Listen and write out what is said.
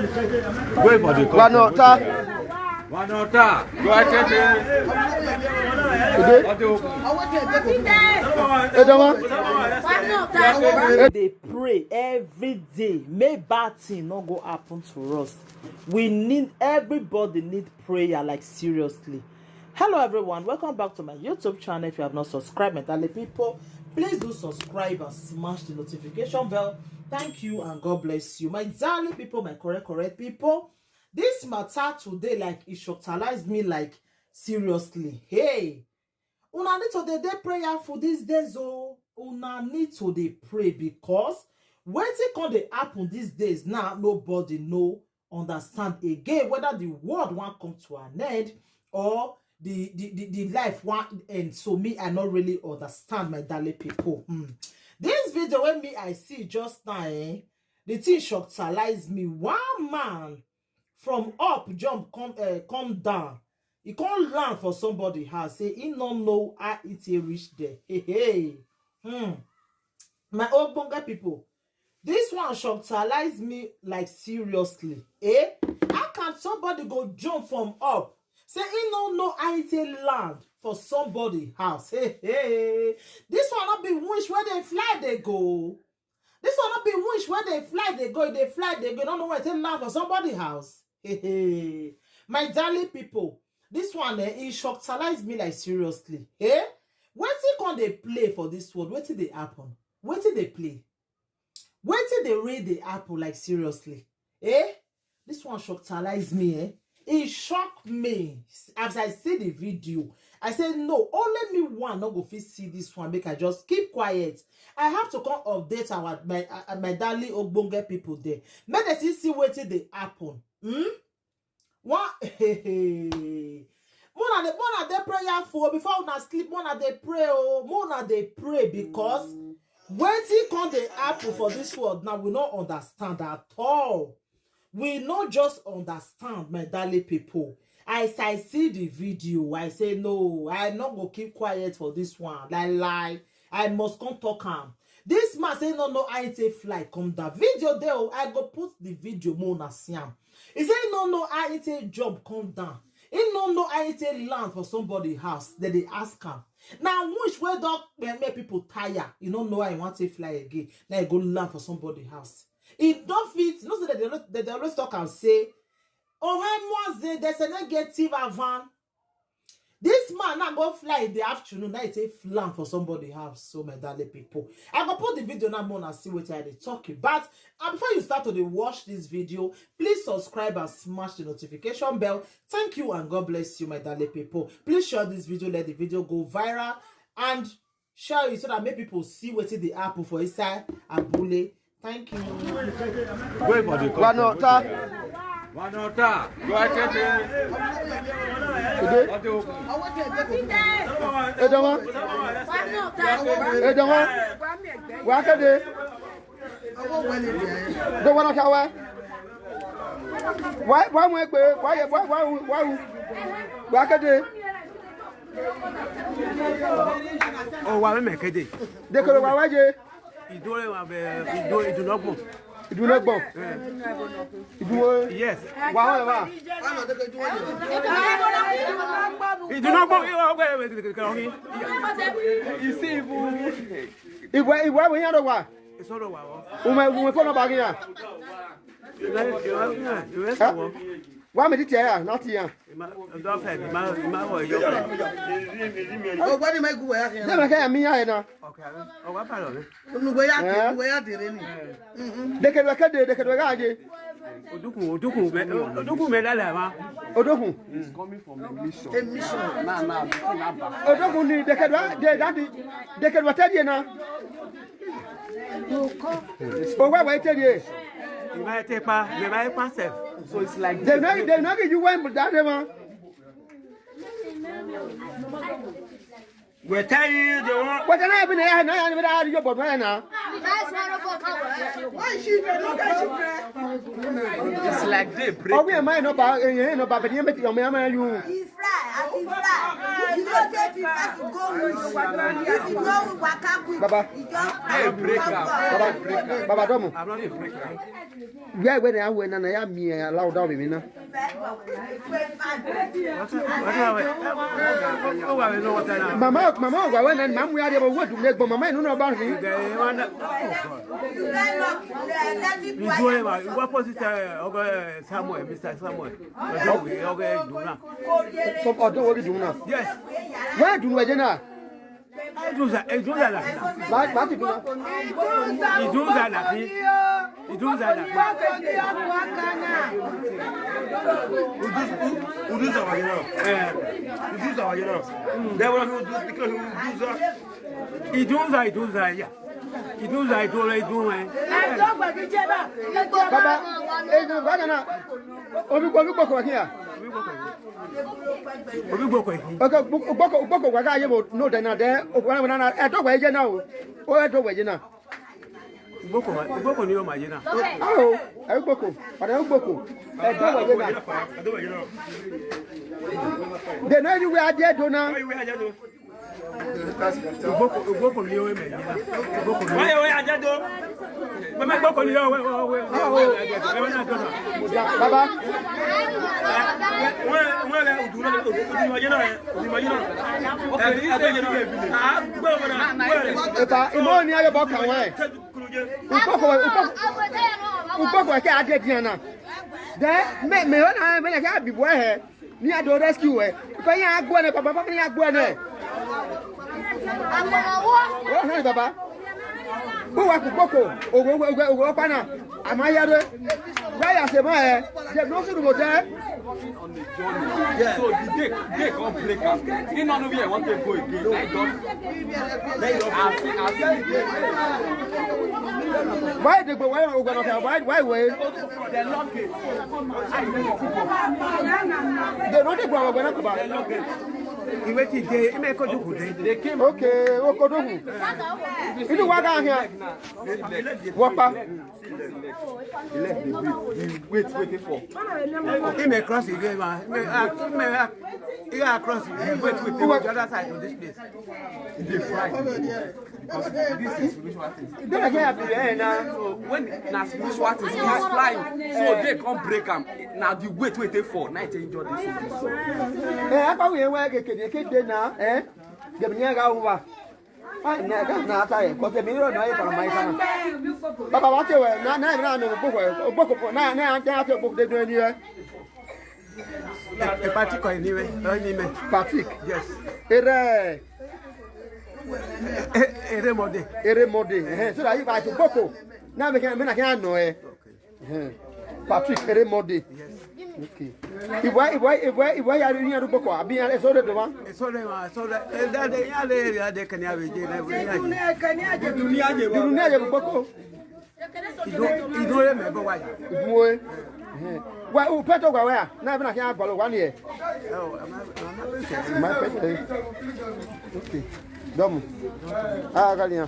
Wait for the One water. One water. Go ahead. They pray every day. May bad thing not go happen to us. We need everybody need prayer, like seriously. Hello everyone, welcome back to my YouTube channel. If you have not subscribed, my darling people, please do subscribe and smash the notification bell. Thank you and God bless you, my darling people, my correct people. This matter today, like, it shocked me, like, seriously. Hey, una need to dey prayer for these days. Oh, una need to dey pray, because wetin come dey happen these days now, nobody know understand again whether the world wan come to an end or the life wan end. So me, I not really understand, my darling people. This video when me I see just now, the thing shocked me. One man from up jump come down. He can't land for somebody house. Say he don't know how it reach there. Hey. My old bonga people, this one shocked me, like, seriously. How can somebody go jump from up? Say he don't know how it land for somebody house. Hey. This one not be wish where they fly they go. This one not be wish where they fly they go. They fly they go. Don't know where they land for somebody house. Hey. My darling people, this one it shocked me, like, seriously. Wetin can they play for this world? Wetin they happen? Wetin they play? Wetin they read the apple, like, seriously? This one shocked me. It shocked me. As I see the video, I said, no, only me one not go fit see this one. Make I just keep quiet. I have to come update my darling ogbonge people there. Make them see wetin they happen. What? More they prayer for before una sleep. More they pray. Oh, more they pray, because wetin come they happen for this world now, we not understand at all. We not just understand, my darling people. As I see the video, I say, no, I not go keep quiet for this one. Like, I must come talk am. This man say, no, I ain't a fly come down. Video there, I go put the video more na siam. He say, no, I ain't a job come down. He no, I ain't a land for somebody house. Then they ask him. Now, which way dog make people tire? You don't know I want to fly again. Now I go land for somebody house. It don't fit. No, so they always talk and say, oh, there's a negative avant. This man now go fly in the afternoon. Now it's a land for somebody house. So, my darling people, I go put the video now more and see what I talking. But before you start to watch this video, please subscribe and smash the notification bell. Thank you and God bless you, my darling people. Please share this video, let the video go viral, and share it so that make people see what the apple for inside abule. Thank you. Wait for the One water. One water. Go ahead. Yes. You see, why me here? Not here. Oh, what do you make away? Never can me here. Okay. Oh, what part of it? Where are they can look at it, they can look at it. Oduku is coming from a mission. a mission. Oduku ni they can what tell you now. Oh, why tell you? You might take part, So it's like they know you went with that man. we're telling you the one. What can I be there? No, I'm not your boy now. Why she it's like they break. Oh, we are mine about you. He fly, I fly. Baba. Baba Domo. Where when I went and I am me allowed down me now. Mama, when and Mam, we are able to make Mama, no about him. What was it? Samuel, Mr. Samuel. Some other what we do now. Yes. Where do we now? I do that. What you do now? He do that. He do that. Who does that? Who does that? They want to do because who does that? He does that. He does that. Yeah. He does that. He does that. Baba, eh, no, Bagana. Obi Boko here. Obi Boko. Okay, Boko Waga, you know, then there. When I talk away now. Oh, I talk away now. Boko, you imagine. Oh, I Boko, but I Boko. I talk away now. Then anywhere I did, don't know. Boko, you imagine. Why are you doing? Boko, you Baba. Imoni ayo boka we. Upoko ke ade diana. De me na me ka bibo he. Ni ado rescue we. Ko yan agbo ne papa ni agbo ne. Oh hey baba. Who wa Boko? Ogo pana. Amayare. Why you say ma they no fit go there. On the journey. Yeah. So the day come break up. He not know where I want to go again. Why they go? Why way? They lock it. They don't go over go back. He waited there. He make a do. They came. Okay, Okodogu. You do what down here? Wapa. Waiting for. He may cross again, man. He may cross. He wait the other side of this place. They fight. Because this is spiritual things. Don't get happy there now. So when na spiritual things, he is flying. So they come break him. Now the wait for. Now they enjoy this. How we work ke na de me ga uwa. Ai na ga na ta e ko se mi ro no e para mai kana. Baba wa te we na no boko na anja te boko de do ni e. A particular anyway. Patrick. Yes. Ere mode. So that you buy to boko. Na me na can no e. Patrick ere mode. Okay. If why are you here boko? Abi an so de do one. So that they are there they can have it. Dunia je boko. You don't remember why. Boy. Why o peto gwa where? Na be na can agbalo 1 year. Oh, My pet. Okay. Domo. Ah, galinha.